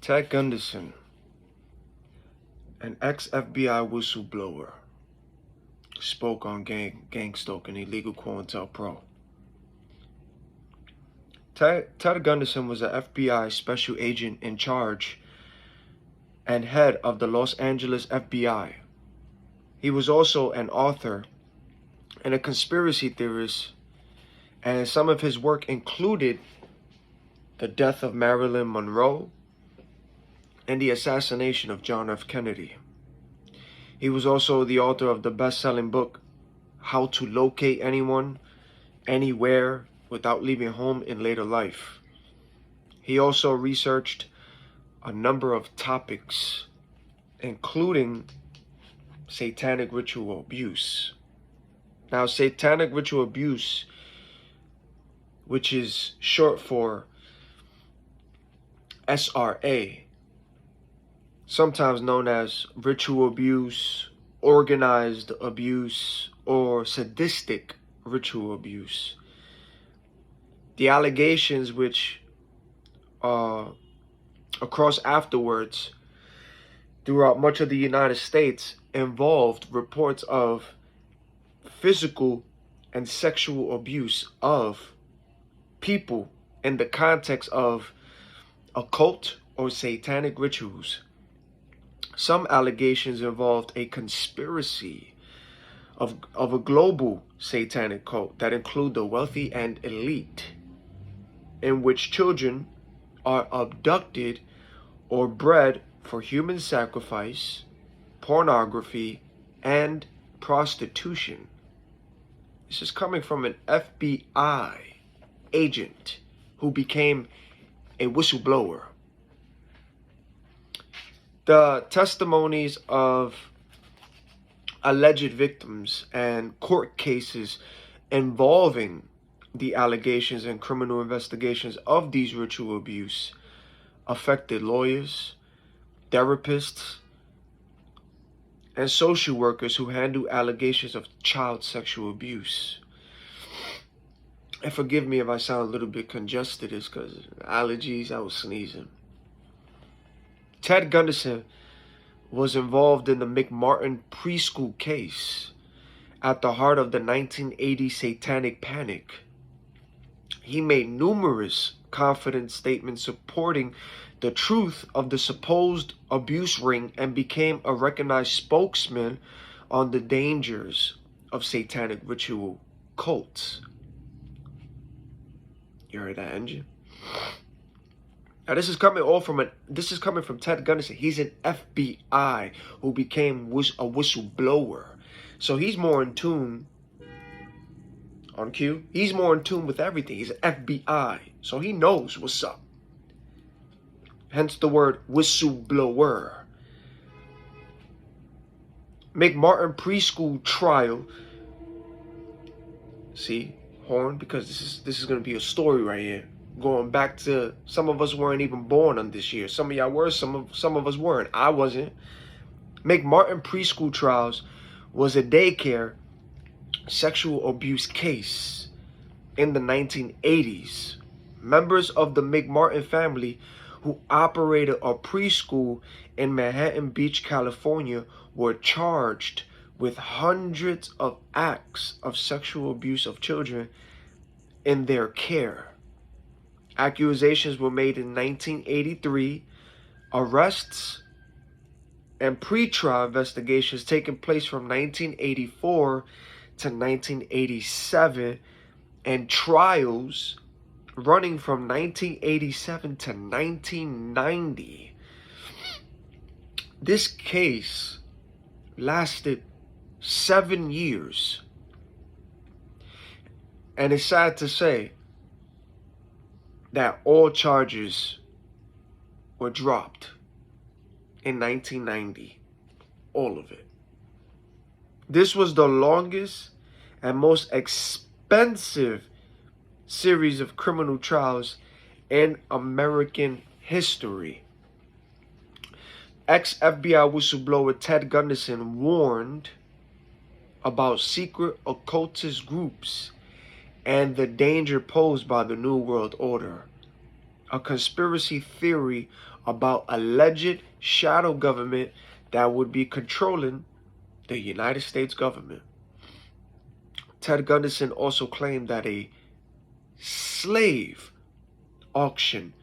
Ted Gunderson, an ex-FBI whistleblower, spoke on Gangstalking, illegal COINTELPRO. Ted Gunderson was an FBI special agent in charge and head of the Los Angeles FBI. He was also an author and a conspiracy theorist, and some of his work included the death of Marilyn Monroe and the assassination of John F. Kennedy. He was also the author of the best-selling book, How to Locate Anyone, Anywhere, Without Leaving Home in Later Life. He also researched a number of topics, including satanic ritual abuse. Now, satanic ritual abuse, which is short for SRA, sometimes known as ritual abuse, organized abuse, or sadistic ritual abuse. The allegations which across afterwards throughout much of the United States involved reports of physical and sexual abuse of people in the context of occult or satanic rituals. Some allegations involved a conspiracy of a global satanic cult that include the wealthy and elite, in which children are abducted or bred for human sacrifice, pornography, and prostitution. This is coming from an FBI agent who became a whistleblower. The testimonies of alleged victims and court cases involving the allegations and criminal investigations of these ritual abuse affected lawyers, therapists, and social workers who handle allegations of child sexual abuse. And forgive me if I sound a little bit congested, it's because allergies, I was sneezing. Ted Gunderson was involved in the McMartin preschool case at the heart of the 1980 Satanic Panic. He made numerous confident statements supporting the truth of the supposed abuse ring and became a recognized spokesman on the dangers of satanic ritual cults. You heard that, engine? Now this is coming from Ted Gunderson. He's an FBI who became a whistleblower. So he's more in tune, on cue, he's more in tune with everything. He's an FBI, so he knows what's up. Hence the word whistleblower. McMartin preschool trial. See, horn, because this is going to be a story right here. Going back to, some of us weren't even born on this year. Some of y'all were, some of us weren't. I wasn't. McMartin preschool trials was a daycare sexual abuse case in the 1980s. Members of the McMartin family who operated a preschool in Manhattan Beach, California, were charged with hundreds of acts of sexual abuse of children in their care. Accusations were made in 1983, arrests and pre-trial investigations taking place from 1984 to 1987, and trials running from 1987 to 1990. This case lasted 7 years. And it's sad to say that all charges were dropped in 1990. All of it. This was the longest and most expensive series of criminal trials in American history. Ex-FBI whistleblower Ted Gunderson warned about secret occultist groups and the danger posed by the New World Order. a conspiracy theory about alleged shadow government that would be controlling the United States government. Ted Gunderson also claimed that a slave auction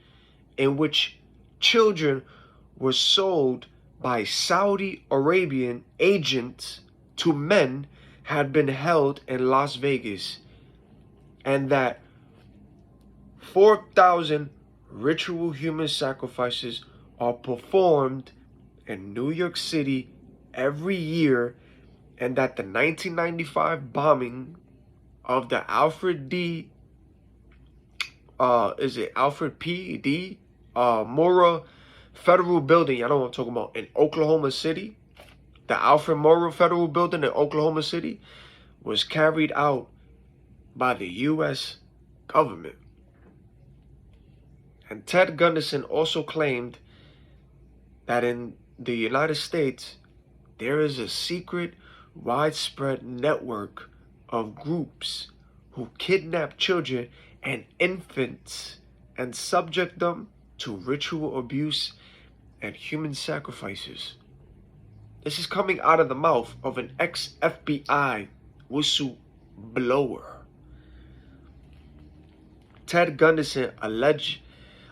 in which children were sold by Saudi Arabian agents to men had been held in Las Vegas, and that 4,000 ritual human sacrifices are performed in New York City every year, and that the 1995 bombing of the Alfred P. D. Murrah Federal Building, I know what I'm talking about, in Oklahoma City, the Alfred Murrah Federal Building in Oklahoma City, was carried out by the U.S. government. And Ted Gunderson also claimed that in the United States, there is a secret, widespread network of groups who kidnap children and infants and subject them to ritual abuse and human sacrifices. This is coming out of the mouth of an ex-FBI whistleblower. Ted Gunderson alleged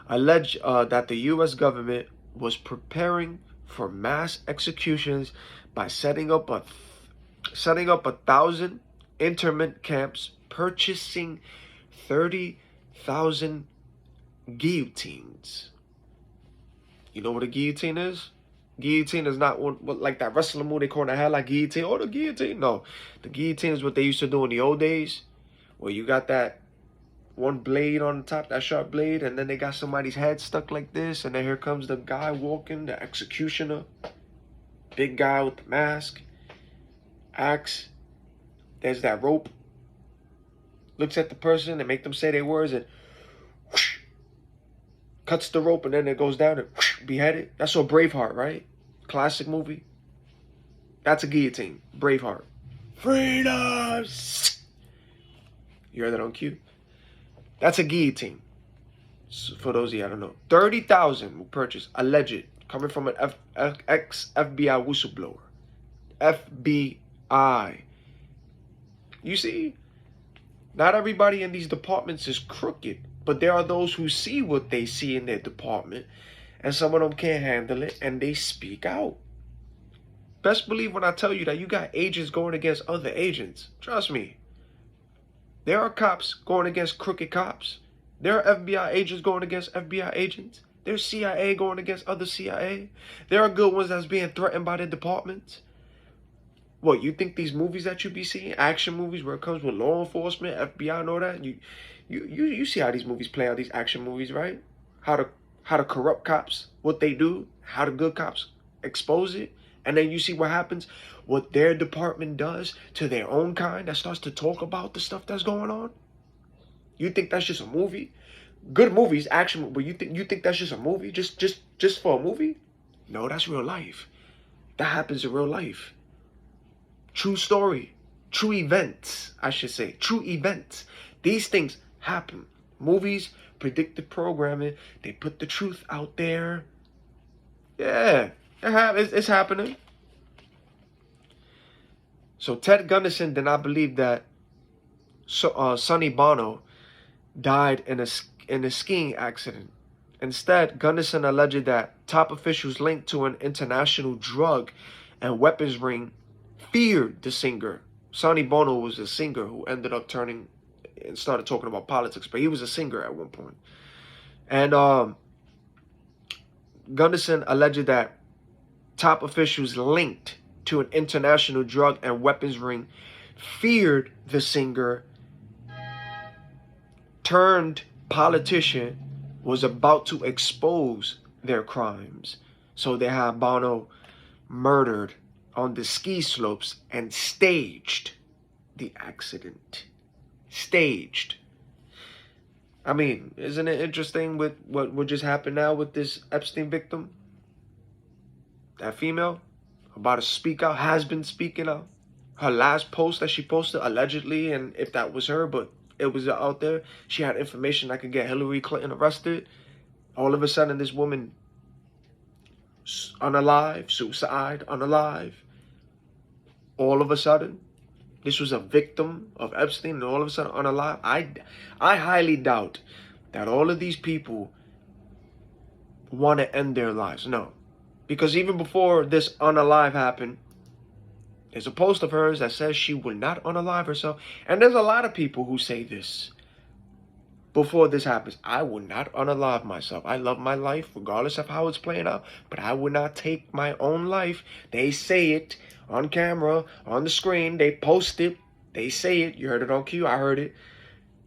that the U.S. government was preparing for mass executions by setting up 1,000 internment camps, purchasing 30,000 guillotines. You know what a guillotine is? Guillotine is not what like that wrestling move they call the hell like guillotine. Oh, the guillotine. No, the guillotine is what they used to do in the old days, where you got that one blade on the top, that sharp blade, and then they got somebody's head stuck like this, and then here comes the guy walking, the executioner, big guy with the mask, axe. There's that rope. Looks at the person and make them say their words and whoosh, cuts the rope, and then it goes down and whoosh, beheaded. That's so Braveheart, right? Classic movie. That's a guillotine. Braveheart. Freedom. You heard that on cue? That's a guillotine. So for those of you I don't know, 30,000 were purchased, alleged, coming from an ex-FBI whistleblower. FBI. You see, not everybody in these departments is crooked, but there are those who see what they see in their department, and some of them can't handle it, and they speak out. Best believe when I tell you that you got agents going against other agents. Trust me. There are cops going against crooked cops. There are FBI agents going against FBI agents. There's CIA going against other CIA. There are good ones that's being threatened by their departments. What, you think these movies that you be seeing, action movies where it comes with law enforcement, FBI and all that, you see how these movies play out, these action movies, right? How to corrupt cops, what they do, how the good cops expose it, and then you see what happens, what their department does to their own kind that starts to talk about the stuff that's going on. You think that's just a movie? Good movies, action, but you think that's just a movie, just for a movie? No, that's real life. That happens in real life. True story, true events, I should say, true events. These things happen. Movies, predictive programming, they put the truth out there. Yeah, it's happening. So Ted Gunderson did not believe that Sonny Bono died in a skiing accident. Instead, Gunderson alleged that top officials linked to an international drug and weapons ring feared the singer. Sonny Bono was a singer who ended up turning and started talking about politics, but he was a singer at one point. And Gunderson alleged that top officials linked to an international drug and weapons ring feared the singer turned politician was about to expose their crimes. So they had Bono murdered on the ski slopes and staged the accident. Staged. I mean, isn't it interesting with what just happened now with this Epstein victim? That female about to speak out, has been speaking out. Her last post that she posted, allegedly, and if that was her, but it was out there, she had information that could get Hillary Clinton arrested. All of a sudden, this woman, unalive, suicide, unalive. All of a sudden, this was a victim of Epstein, and all of a sudden, unalive. I highly doubt that all of these people want to end their lives. No. Because even before this unalive happened, there's a post of hers that says she will not unalive herself. And there's a lot of people who say this. Before this happens, I will not unalive myself. I love my life regardless of how it's playing out, but I will not take my own life. They say it on camera, on the screen. They post it. They say it. You heard it on cue. I heard it.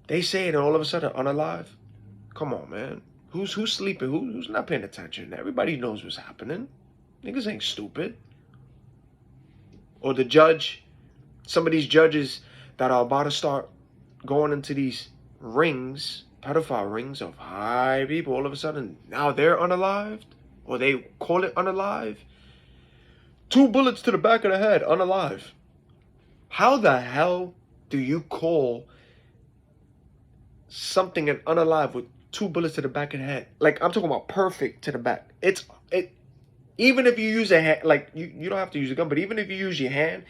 They say it, and all of a sudden, unalive. Come on, man. Who's sleeping? Who's not paying attention? Everybody knows what's happening. Niggas ain't stupid. Or the judge, some of these judges that are about to start going into these rings, pedophile rings of high people, all of a sudden, now they're unalived, or they call it unalive. 2 bullets to the back of the head, unalive. How the hell do you call something an unalive with 2 bullets to the back of the head? Like, I'm talking about perfect to the back. Even if you use a hand, like, you don't have to use a gun, but even if you use your hand,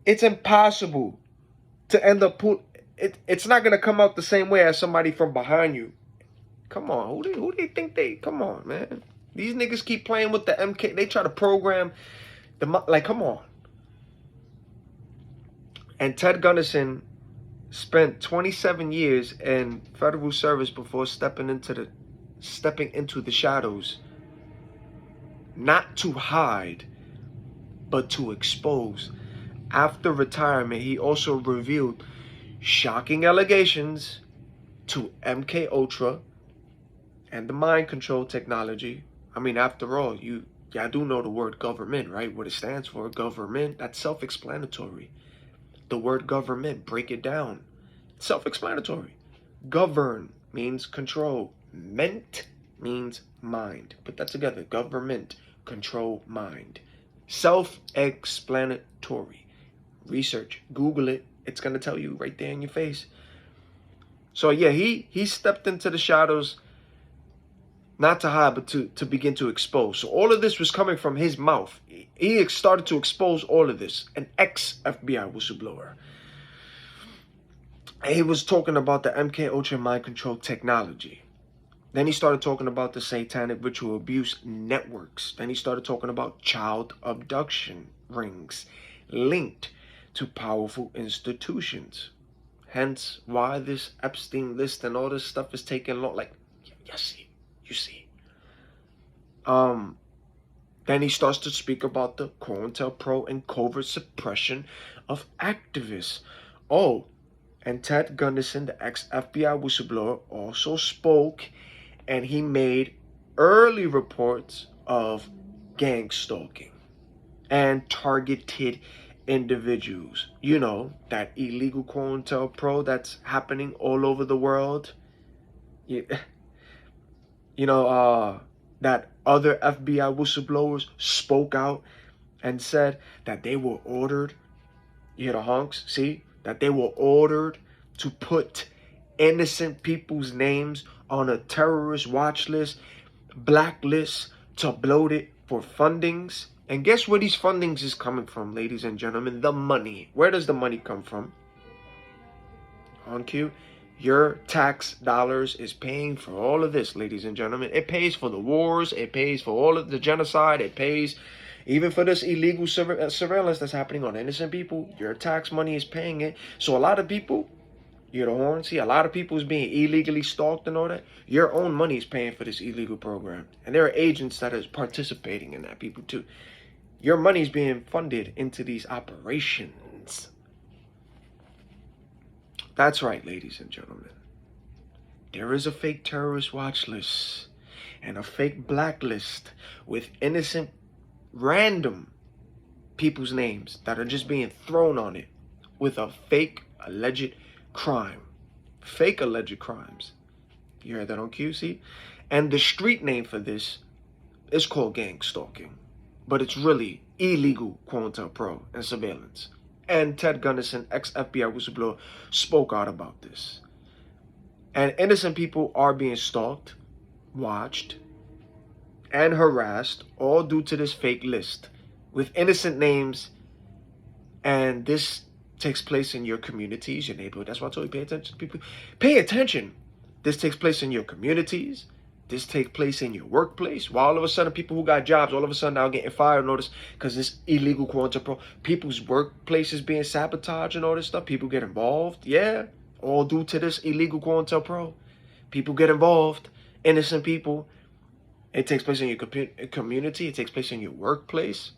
it's impossible to end up it's not going to come out the same way as somebody from behind you. Come on, who do they think come on, man. These niggas keep playing with the MK. They try to program like, come on. And Ted Gunderson spent 27 years in federal service before stepping into the shadows, not to hide, but to expose. After retirement, he also revealed shocking allegations to MK Ultra and the mind control technology. I mean, after all, y'all do know the word government, right? What it stands for, government. That's self-explanatory. The word government, break it down. Self-explanatory. Govern means control. Ment means mind. Put that together. Government, control, mind. Self-explanatory. Research. Google it. It's going to tell you right there in your face. So yeah, he stepped into the shadows, not to hide, but to begin to expose. So all of this was coming from his mouth. He started to expose all of this. An ex-FBI whistleblower. And he was talking about the MK Ultra mind control technology. Then he started talking about the Satanic Ritual abuse networks. Then he started talking about child abduction rings linked to powerful institutions. Hence why this Epstein list and all this stuff is taking long. Like, you see. Then he starts to speak about the COINTELPRO and covert suppression of activists. Oh, and Ted Gunderson, the ex-FBI whistleblower, also spoke, and he made early reports of gangstalking and targeted individuals. You know, that illegal COINTELPRO that's happening all over the world. That other FBI whistleblowers spoke out and said that they were ordered, you hear the honks, see? That they were ordered to put innocent people's names on a terrorist watch list, blacklist, to bloat it for fundings. And guess where these fundings is coming from, ladies and gentlemen? The money. Where does the money come from? On cue. Your tax dollars is paying for all of this, ladies and gentlemen. It pays for the wars. It pays for all of the genocide. It pays even for this illegal surveillance that's happening on innocent people. Your tax money is paying it. So a lot of people, you hear the horn? See, a lot of people is being illegally stalked and all that. Your own money is paying for this illegal program. And there are agents that are participating in that, people too. Your money is being funded into these operations. That's right, ladies and gentlemen. There is a fake terrorist watch list and a fake blacklist with innocent, random people's names that are just being thrown on it with a fake alleged crime. Fake alleged crimes. You heard that on QC? And the street name for this is called gangstalking. But it's really illegal COINTELPRO and surveillance. And Ted Gunderson, ex-FBI whistleblower, spoke out about this. And innocent people are being stalked watched, and harassed, all due to this fake list with innocent names. And this takes place in your communities, your neighborhood. That's why I told you, pay attention to people. Pay attention. This takes place in your communities. This takes place in your workplace. Why all of a sudden people who got jobs all of a sudden now getting fired and all this because this illegal quote unquote people's workplaces being sabotaged and all this stuff. People get involved. Yeah. All due to this illegal quote unquote. People get involved. Innocent people. It takes place in your community. It takes place in your workplace.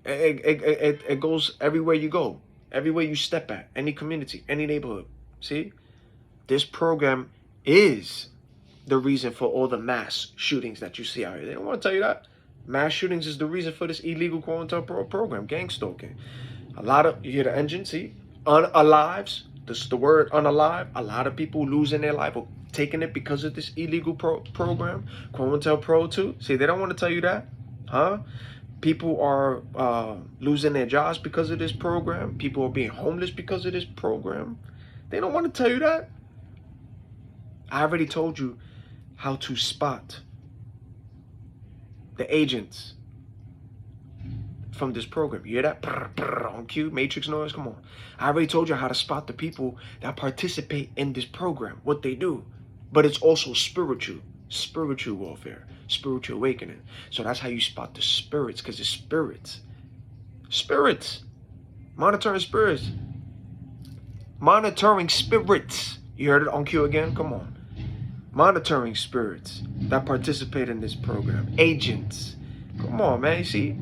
It goes everywhere you go. Everywhere you step at. Any community. Any neighborhood. See? This program is the reason for all the mass shootings that you see out here. They don't want to tell you that. Mass shootings is the reason for this illegal quote-unquote program, gangstalking. A lot of, you hear the engine, see? Unalives, this is the word unalive. A lot of people losing their life or taking it because of this illegal program, quote-unquote pro 2. See, they don't want to tell you that, huh? People are losing their jobs because of this program. People are being homeless because of this program. They don't want to tell you that. I already told you how to spot the agents from this program. You hear that? Brr, brr, on cue, matrix noise, come on. I already told you how to spot the people that participate in this program, what they do. But it's also spiritual warfare, spiritual awakening. So that's how you spot the spirits, because it's spirits. Spirits. Monitoring spirits. Monitoring spirits. You heard it on cue again? Come on. Monitoring spirits that participate in this program. Agents. Come on, man. You see?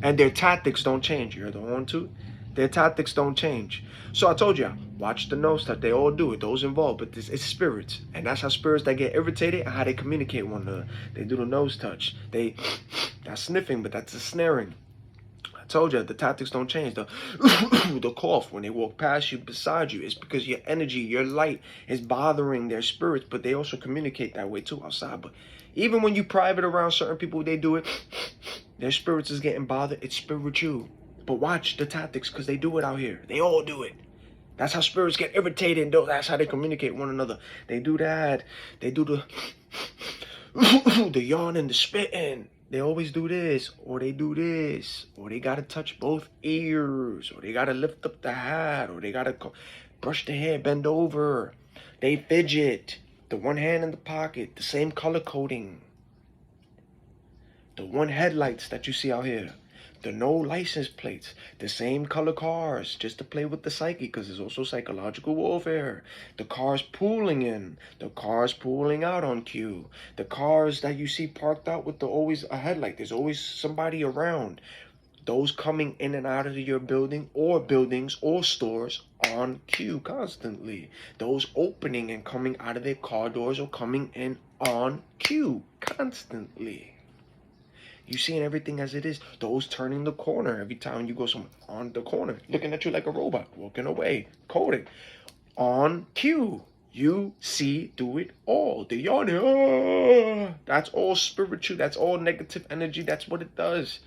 And their tactics don't change. You heard the one, too? Their tactics don't change. So I told you, watch the nose touch. They all do it. Those involved. But it's spirits. And that's how spirits that get irritated and how they communicate with one another. They do the nose touch. That's sniffing, but that's a snaring. Told you the tactics don't change. The cough when they walk past you, beside you, it's because your energy, your light is bothering their spirits. But they also communicate that way too outside. But even when you private around certain people, they do it. Their spirits is getting bothered. It's spiritual. But watch the tactics, because they do it out here. They all do it. That's how spirits get irritated. And that's how they communicate with one another. They do that. They do the yawning, the spitting. They always do this, or they do this, or they gotta touch both ears, or they gotta lift up the hat, or they gotta brush the hair, bend over. They fidget. The one hand in the pocket, the same color coding. The one headlights that you see out here. The no license plates, the same color cars, just to play with the psyche, because it's also psychological warfare. The cars pulling in, the cars pulling out on cue. The cars that you see parked out with always a headlight, there's always somebody around. Those coming in and out of your building or buildings or stores on cue constantly. Those opening and coming out of their car doors or coming in on cue constantly. You seeing everything as it is. Those turning the corner every time you go somewhere on the corner, looking at you like a robot, walking away, coding. On cue. You see, do it all. The yawning. That's all spiritual. That's all negative energy. That's what it does.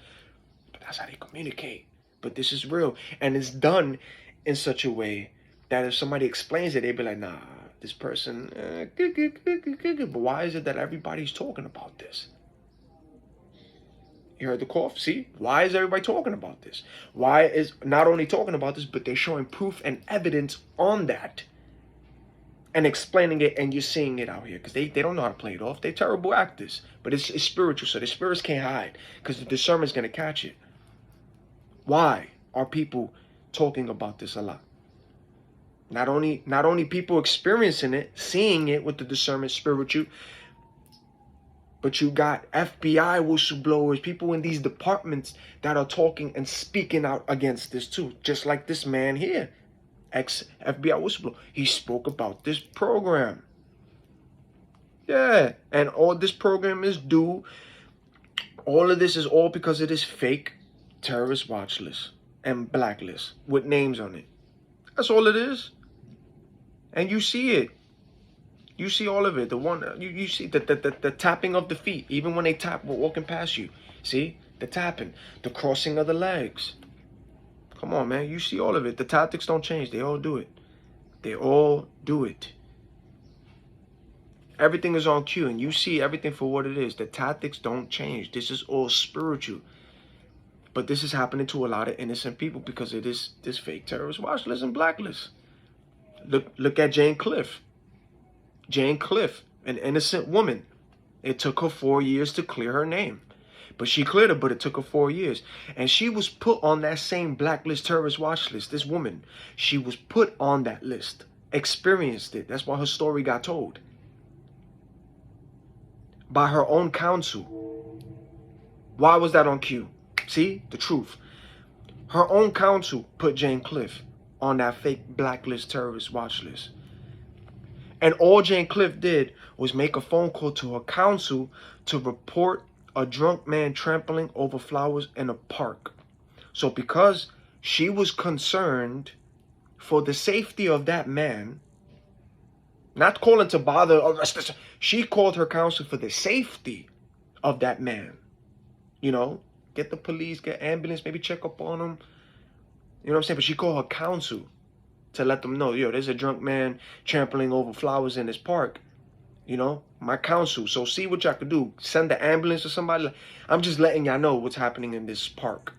But that's how they communicate. But this is real. And it's done in such a way that if somebody explains it, they be like, nah, this person, but why is it that everybody's talking about this? You heard the cough, see? Why is everybody talking about this? Why is not only talking about this, but they're showing proof and evidence on that and explaining it, and you're seeing it out here because they don't know how to play it off. They're terrible actors, but it's spiritual, so the spirits can't hide because the discernment's going to catch it. Why are people talking about this a lot? Not only people experiencing it, seeing it with the discernment spiritual, but you got FBI whistleblowers, people in these departments that are talking and speaking out against this too. Just like this man here, ex-FBI whistleblower. He spoke about this program. Yeah, and all this program is due. All of this is all because of this fake terrorist watch list and blacklist with names on it. That's all it is. And you see it. You see all of it. The one you see the tapping of the feet, even when they tap walking past you. See the tapping, the crossing of the legs. Come on, man. You see all of it. The tactics don't change. They all do it. They all do it. Everything is on cue, and you see everything for what it is. The tactics don't change. This is all spiritual. But this is happening to a lot of innocent people because of this fake terrorist watch list and blacklist. Look at Jane Cliff. Jane Cliff, an innocent woman. It took her 4 years to clear her name. But she cleared it, but it took her 4 years. And she was put on that same blacklist terrorist watch list. This woman, she was put on that list. Experienced it. That's why her story got told. By her own counsel. Why was that on cue? See? The truth. Her own counsel put Jane Cliff on that fake blacklist terrorist watch list. And all Jane Cliff did was make a phone call to her counsel to report a drunk man trampling over flowers in a park. So because she was concerned for the safety of that man, not calling to bother, she called her counsel for the safety of that man. You know, get the police, get ambulance, maybe check up on him. You know what I'm saying? But she called her counsel to let them know, yo, there's a drunk man trampling over flowers in this park. You know, my counsel. So see what y'all could do. Send the ambulance or somebody. I'm just letting y'all know what's happening in this park.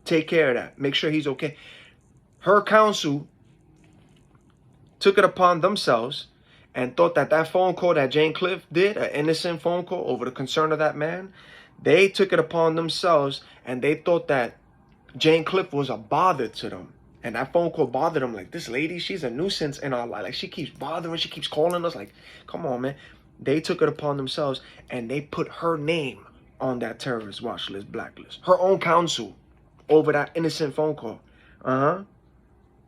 Take care of that. Make sure he's okay. Her counsel took it upon themselves and thought that that phone call that Jane Cliff did, an innocent phone call over the concern of that man, they took it upon themselves and they thought that Jane Cliff was a bother to them. And that phone call bothered them. Like, this lady, she's a nuisance in our life. Like, she keeps bothering, she keeps calling us. Like, come on, man. They took it upon themselves and they put her name on that terrorist watch list, blacklist. Her own counsel over that innocent phone call.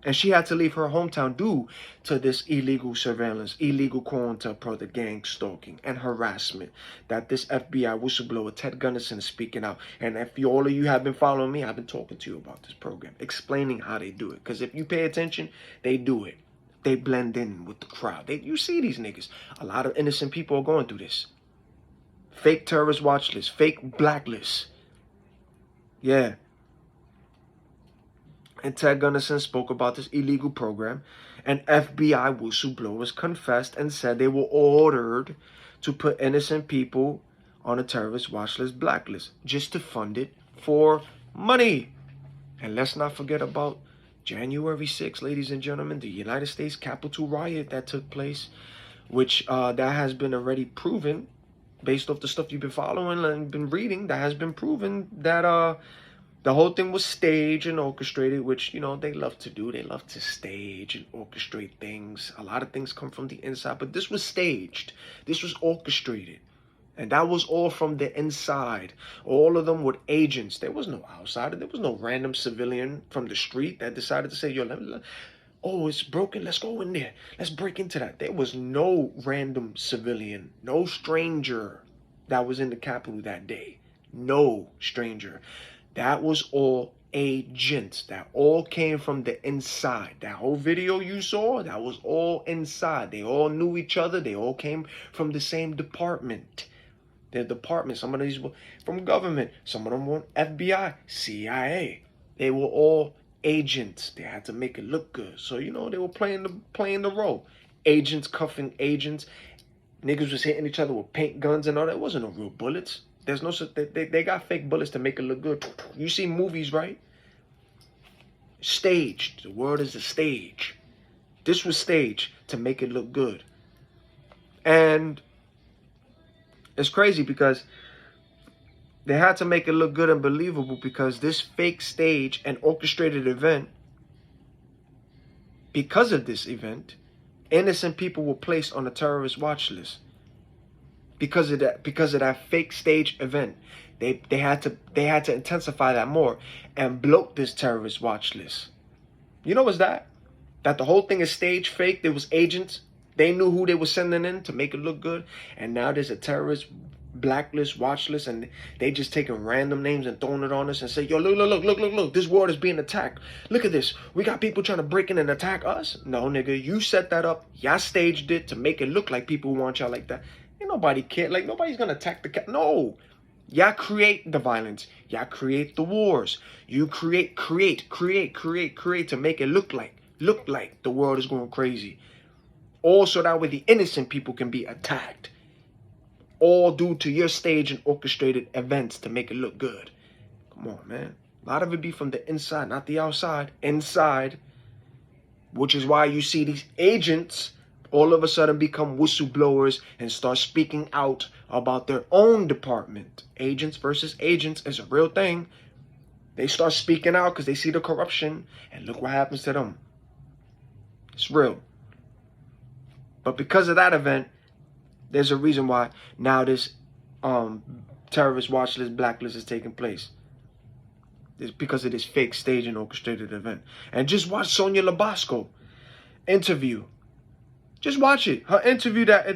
And she had to leave her hometown due to this illegal surveillance, illegal quote-unquote, the gangstalking and harassment that this FBI whistleblower, Ted Gunderson, is speaking out. And if all of you have been following me, I've been talking to you about this program, explaining how they do it. Because if you pay attention, they do it. They blend in with the crowd. You see these niggas. A lot of innocent people are going through this. Fake terrorist watch list, fake blacklist. Yeah. And Ted Gunderson spoke about this illegal program, and FBI whistleblowers confessed and said they were ordered to put innocent people on a terrorist watch list, blacklist, just to fund it for money. And let's not forget about January 6th, ladies and gentlemen, the United States Capitol riot that took place, which that has been already proven, based off the stuff you've been following and been reading, that has been proven that the whole thing was staged and orchestrated, which, you know, they love to do. They love to stage and orchestrate things. A lot of things come from the inside, but this was staged. This was orchestrated. And that was all from the inside. All of them were agents. There was no outsider. There was no random civilian from the street that decided to say, yo, oh, it's broken. Let's go in there. Let's break into that. There was no random civilian, no stranger that was in the Capitol that day. No stranger. That was all agents. That all came from the inside. That whole video you saw, that was all inside. They all knew each other. They all came from the same department. Their department. Some of these were from government. Some of them were FBI, CIA. They were all agents. They had to make it look good. So, you know, they were playing the role. Agents cuffing agents. Niggas was hitting each other with paint guns and all that. It wasn't no real bullets. There's no such, they got fake bullets to make it look good. You see movies, right? Staged. The word is a stage. This was staged to make it look good. And it's crazy because they had to make it look good and believable, because this fake stage and orchestrated event, because of this event, innocent people were placed on a terrorist watch list. Because of that fake stage event, they had to intensify that more and bloat this terrorist watch list. You know what's that? That the whole thing is staged, fake. There was agents. They knew who they were sending in to make it look good, and now there's a terrorist blacklist, watch list, and they just taking random names and throwing it on us and say, yo, look, this world is being attacked. Look at this. We got people trying to break in and attack us. No, nigga, you set that up. Y'all staged it to make it look like people want y'all like that. Ain't nobody care. Like, nobody's gonna attack the cat. No. Y'all create the violence. Y'all create the wars. You create to make it look like look like the world is going crazy. All so that way the innocent people can be attacked. All due to your stage and orchestrated events to make it look good. Come on, man. A lot of it be from the inside, not the outside. Inside. Which is why you see these agents all of a sudden become whistleblowers and start speaking out about their own department. Agents versus agents is a real thing. They start speaking out because they see the corruption, and look what happens to them. It's real. But because of that event, there's a reason why now this terrorist watch list, blacklist is taking place. It's because of this fake stage and orchestrated event. And just watch Sonia Labasco interview. Just watch it. Her interview that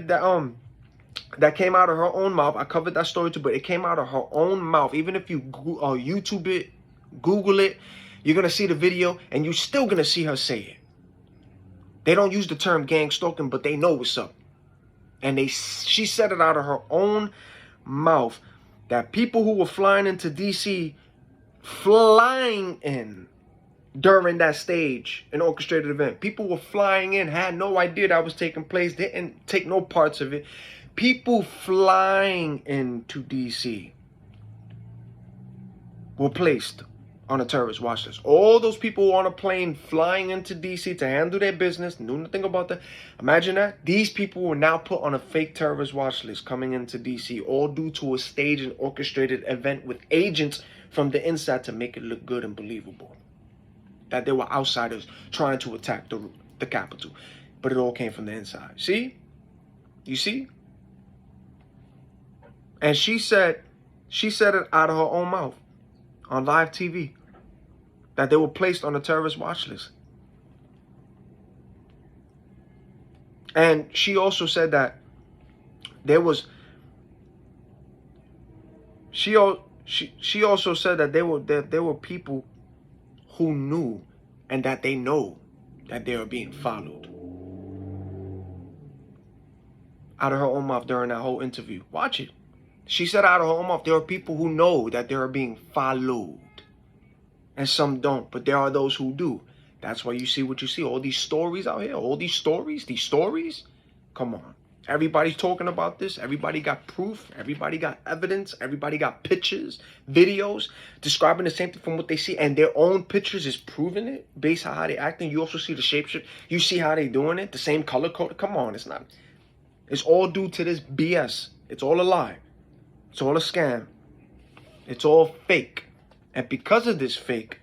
came out of her own mouth. I covered that story too, but it came out of her own mouth. Even if you YouTube it, Google it, you're gonna see the video, and you're still gonna see her say it. They don't use the term gangstalking, but they know what's up. And she said it out of her own mouth that people who were flying into DC, flying in during that stage, an orchestrated event. People were flying in, had no idea that was taking place, didn't take no parts of it. People flying into DC were placed on a terrorist watch list. All those people on a plane flying into DC to handle their business, knew nothing about that. Imagine that. These people were now put on a fake terrorist watch list coming into DC, all due to a staged and orchestrated event with agents from the inside to make it look good and believable. That they were outsiders trying to attack the Capitol. But it all came from the inside. See? You see? And she said it out of her own mouth on live TV. That they were placed on a terrorist watch list. And she also said that there was... She also said that there were people who knew and that they know that they are being followed. Out of her own mouth during that whole interview. Watch it. She said out of her own mouth, there are people who know that they are being followed. And some don't, but there are those who do. That's why you see what you see. All these stories out here, all these stories. Come on. Everybody's talking about this. Everybody got proof. Everybody got evidence. Everybody got pictures, videos, describing the same thing from what they see. And their own pictures is proving it based on how they acting. You also see the shapeshift. You see how they doing it. The same color code. Come on, it's not. It's all due to this BS. It's all a lie. It's all a scam. It's all fake. And because of this fake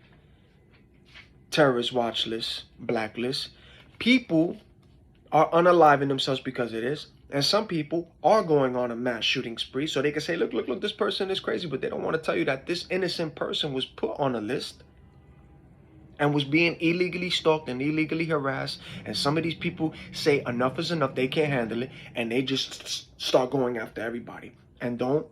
terrorist watch list, blacklist, people are unaliving themselves because of this. And some people are going on a mass shooting spree so they can say, look, this person is crazy. But they don't want to tell you that this innocent person was put on a list and was being illegally stalked and illegally harassed. And some of these people say enough is enough. They can't handle it. And they just start going after everybody. And don't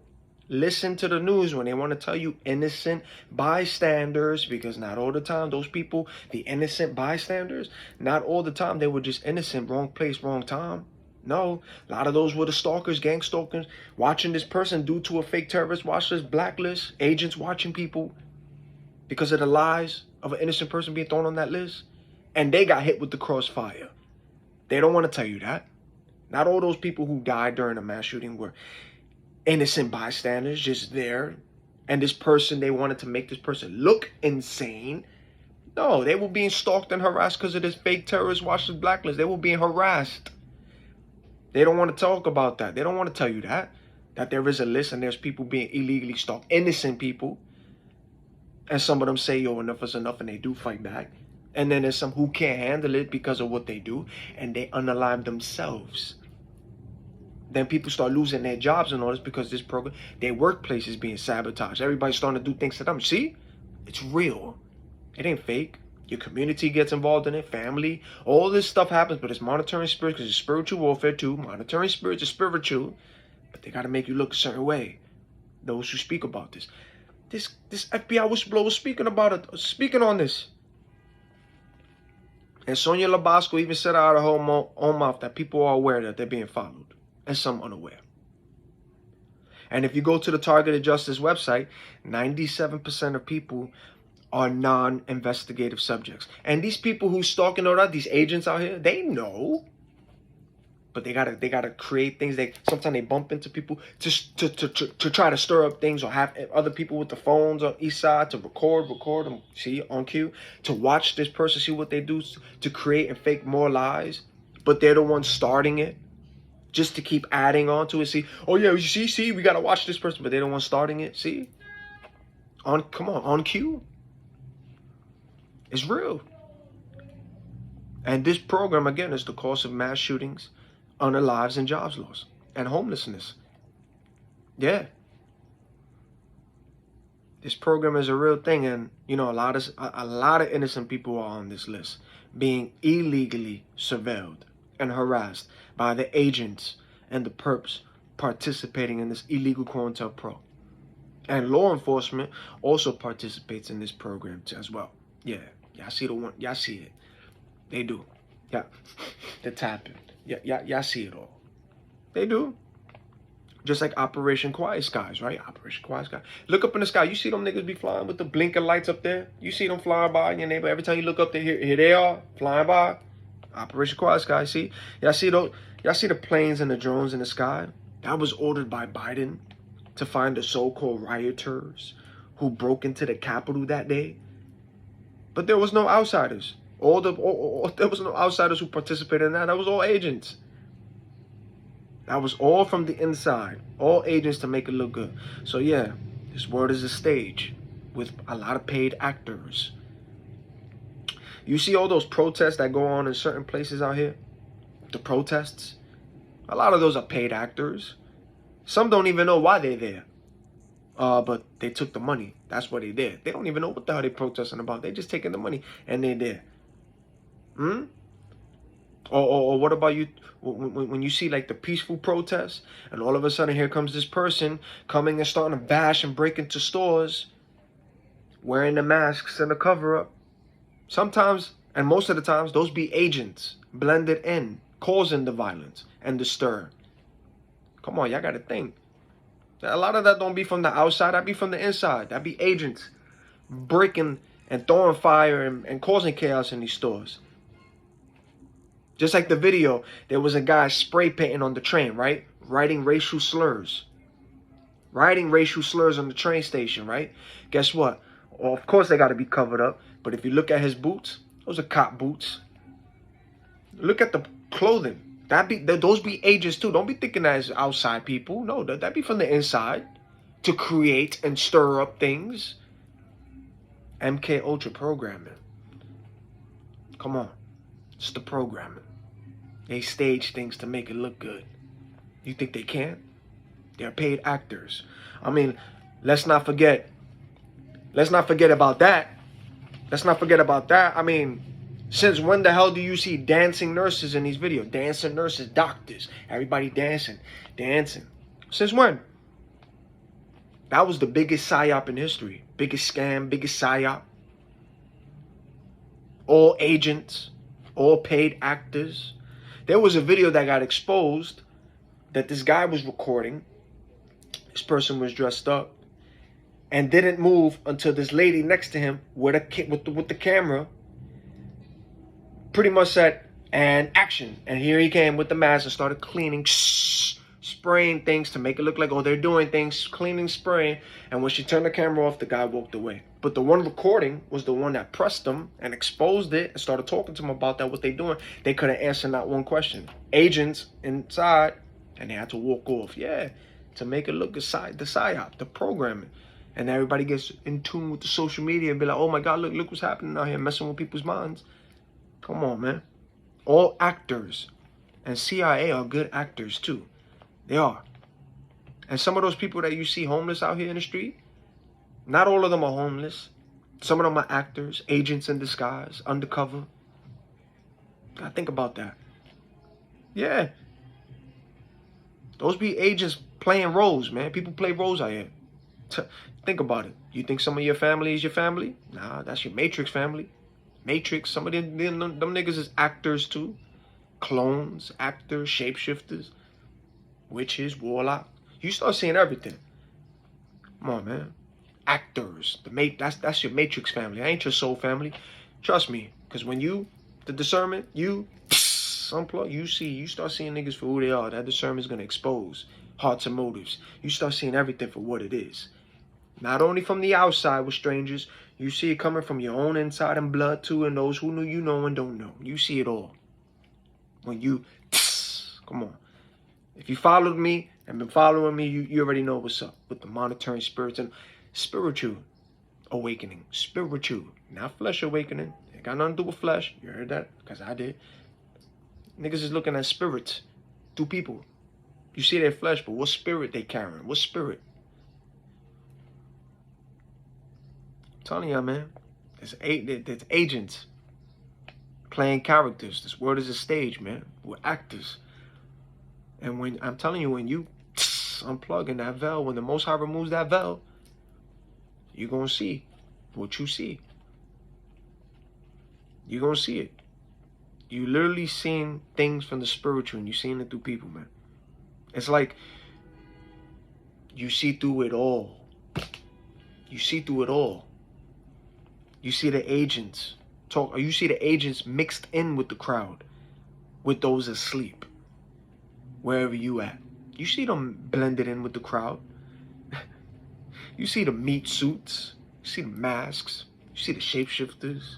listen to the news when they want to tell you innocent bystanders, because not all the time those people, the innocent bystanders, not all the time they were just innocent, wrong place, wrong time. No, a lot of those were the stalkers, gang stalkers, watching this person due to a fake terrorist watch list, blacklist, agents watching people because of the lies of an innocent person being thrown on that list. And they got hit with the crossfire. They don't want to tell you that. Not all those people who died during a mass shooting were innocent bystanders just there. And this person, they wanted to make this person look insane. No, they were being stalked and harassed because of this fake terrorist watch list, blacklist. They were being harassed. They don't want to talk about that. They don't want to tell you that there is a list and there's people being illegally stalked, innocent people. And some of them say, yo, enough is enough, and they do fight back. And then there's some who can't handle it because of what they do, and they unalive themselves. Then people start losing their jobs and all this because this program, their workplace is being sabotaged. Everybody's starting to do things to them. See? It's real. It ain't fake. Your community gets involved in it, family. All this stuff happens, but it's monitoring spirits because it's spiritual warfare too. Monitoring spirits is spiritual, but they got to make you look a certain way. Those who speak about this. This FBI whistleblower speaking on this. And Sonia Labasco even said out of her own mouth that people are aware that they're being followed, and some unaware. And if you go to the Targeted Justice website, 97% of people are non-investigative subjects. And these people who stalking all that, these agents out here, they know. But they gotta create things. Sometimes they bump into people to try to stir up things, or have other people with the phones on each side to record them, see, on cue, to watch this person, see what they do, to create and fake more lies. But they're the ones starting it, just to keep adding on to it. See, oh yeah, you see, we gotta watch this person, but they're the ones starting it. See, come on, on cue. It's real. And this program, again, is the cause of mass shootings, unalives, and jobs loss, and homelessness. Yeah. This program is a real thing, and you know, a lot of innocent people are on this list, being illegally surveilled and harassed by the agents and the perps participating in this illegal COINTELPRO. And law enforcement also participates in this program as well. Yeah, y'all see the one, y'all see it. They do. Yeah, the tapping. Yeah, y'all see it all. They do. Just like Operation Quiet Skies, right? Operation Quiet Sky. Look up in the sky. You see them niggas be flying with the blinking lights up there? You see them flying by in your neighborhood. Every time you look up there, here they are, flying by. Operation Quiet Sky, see? Y'all see the planes and the drones in the sky? That was ordered by Biden to find the so-called rioters who broke into the Capitol that day. But there was no outsiders. There was no outsiders who participated in that. That was all agents. That was all from the inside. All agents to make it look good. So yeah, this world is a stage with a lot of paid actors. You see all those protests that go on in certain places out here? The protests? A lot of those are paid actors. Some don't even know why they're there. But they took the money. That's what they did. They don't even know what the hell they're protesting about. They just taking the money and they're there. Or what about you when you see like the peaceful protests, and all of a sudden here comes this person coming and starting to bash and break into stores, wearing the masks and the cover-up. Sometimes, and most of the times, those be agents blended in, causing the violence and the stir. Come on, y'all gotta think. A lot of that don't be from the outside, that be from the inside. That be agents breaking and throwing fire and causing chaos in these stores. Just like the video, there was a guy spray painting on the train, right? Writing racial slurs. Writing racial slurs on the train station, right? Guess what? Well, of course they got to be covered up. But if you look at his boots, those are cop boots. Look at the clothing. Those be agents too. Don't be thinking that it's outside people. No, that be from the inside to create and stir up things. MK Ultra programming. Come on. It's the programming. They stage things to make it look good. You think they can't? They're paid actors. I mean, let's not forget about that. Let's not forget about that. I mean, since when the hell do you see dancing nurses in these videos? Dancing nurses, doctors, everybody dancing. Since when? That was the biggest psyop in history. Biggest scam, biggest psyop. All agents, all paid actors. There was a video that got exposed that this guy was recording. This person was dressed up and didn't move until this lady next to him with the camera pretty much said, and action. And here he came with the mask and started cleaning, spraying things to make it look like, oh, they're doing things, cleaning, spraying. And when she turned the camera off, the guy walked away. But the one recording was the one that pressed him and exposed it and started talking to him about that, what they doing. They couldn't answer not one question. Agents inside, and they had to walk off. Yeah, to make it look the psyop, the programming. And everybody gets in tune with the social media and be like, oh my God, look what's happening out here, messing with people's minds. Come on, man. All actors. And CIA are good actors too. They are. And some of those people that you see homeless out here in the street, not all of them are homeless. Some of them are actors, agents in disguise, undercover. Gotta think about that. Yeah. Those be agents playing roles, man. People play roles out here. Think about it. You think some of your family is your family? Nah, that's your Matrix family. Matrix, some of them niggas is actors too. Clones, actors, shapeshifters, witches, warlock. You start seeing everything. Come on, man. actors. That's your Matrix family. I ain't your soul family. Trust me, because when you, the discernment, you unplug, you start seeing niggas for who they are. That discernment's gonna expose hearts and motives. You start seeing everything for what it is. Not only from the outside with strangers, you see it coming from your own inside and blood too, and those who know you know and don't know. You see it all. When you, come on. If you followed me and been following me, you already know what's up with the monitoring spirits and spiritual awakening. Spiritual, not flesh awakening. It got nothing to do with flesh. You heard that? Because I did. Niggas is looking at spirits through people. You see their flesh, but what spirit they carrying? What spirit? I'm telling y'all, man. There's agents playing characters. This world is a stage, man. We're actors. And when I'm telling you, when you unplugging that veil, when the Most High removes that veil, you're gonna see what you see. You're gonna see it. You literally seeing things from the spiritual, and you seeing it through people, man. It's like you see through it all. You see through it all. You see the agents talk, or you see the agents mixed in with the crowd, with those asleep, wherever you at. You see them blended in with the crowd. You see the meat suits. You see the masks. You see the shapeshifters.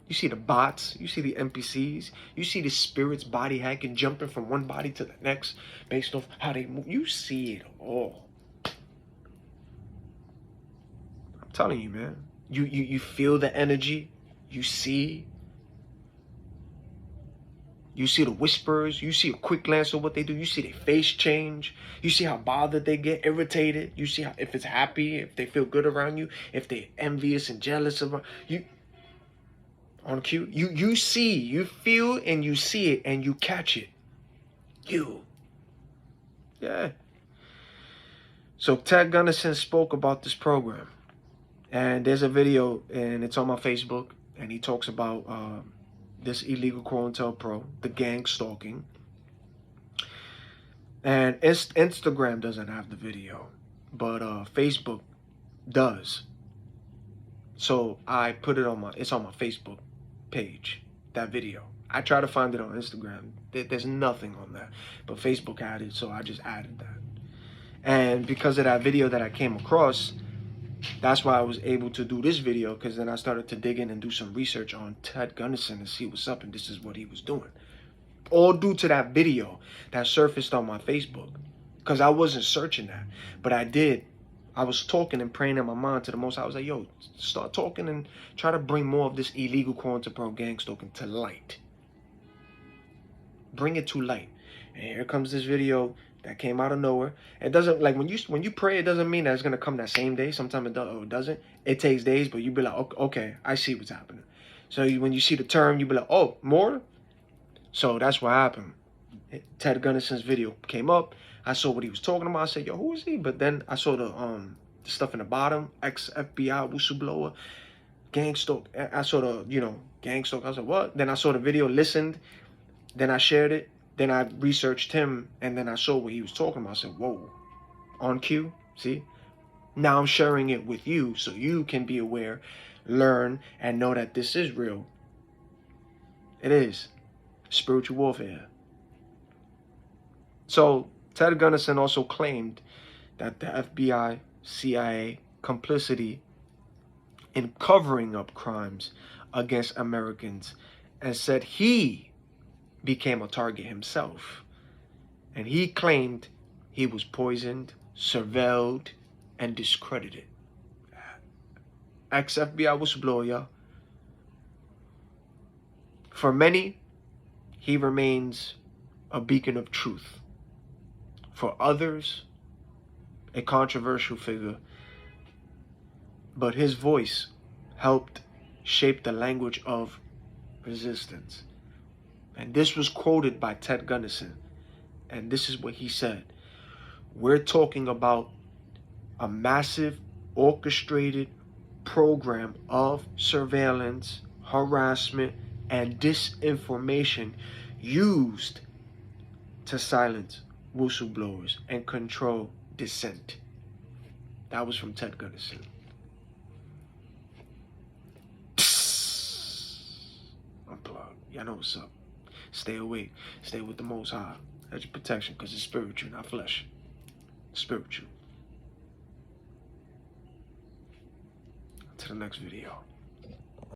You see the bots. You see the NPCs. You see the spirits body hacking, jumping from one body to the next based off how they move. You see it all. I'm telling you, man. You feel the energy. You see. You see the whispers. You see a quick glance of what they do. You see their face change. You see how bothered they get, irritated. You see how, if it's happy, if they feel good around you, if they're envious and jealous of you. On cue, you see, you feel, and you see it, and you catch it. Yeah. So Ted Gunnison spoke about this program, and there's a video, and it's on my Facebook, and he talks about this illegal COINTELPRO, the Gangstalking. And Instagram doesn't have the video, but Facebook does. So I put it on it's on my Facebook page, that video. I try to find it on Instagram. There's nothing on that, but Facebook had it, so I just added that. And because of that video that I came across, that's why I was able to do this video, because then I started to dig in and do some research on Ted Gunnison and see what's up, and this is what he was doing. All due to that video that surfaced on my Facebook, because I wasn't searching that, but I did. I was talking and praying in my mind to the Most High. I was like, yo, start talking and try to bring more of this illegal COINTELPRO gangstalking to light. Bring it to light. And here comes this video that came out of nowhere. It doesn't, like, when you pray, it doesn't mean that it's going to come that same day. Sometimes it doesn't. It takes days, but you be like, okay, I see what's happening. So when you see the term, you be like, oh, more? So that's what happened. Ted Gunnison's video came up. I saw what he was talking about. I said, yo, who is he? But then I saw the stuff in the bottom, ex-FBI whistleblower, gangstalk. I saw the, gangstalk. I was like, what? Then I saw the video, listened. Then I shared it. Then I researched him, and then I saw what he was talking about. I said, whoa, on cue, see? Now I'm sharing it with you so you can be aware, learn, and know that this is real. It is spiritual warfare. So Ted Gunnison also claimed that the FBI, CIA complicity in covering up crimes against Americans, and said he became a target himself. And he claimed he was poisoned, surveilled, and discredited. Ex-FBI whistleblower, y'all. For many, he remains a beacon of truth. For others, a controversial figure. But his voice helped shape the language of resistance. And this was quoted by Ted Gunnison. And this is what he said. We're talking about a massive orchestrated program of surveillance, harassment, and disinformation used to silence whistleblowers and control dissent. That was from Ted Gunnison. Y'all know what's up. Stay awake. Stay with the Most High. That's your protection, because it's spiritual, not flesh. Spiritual. To the next video.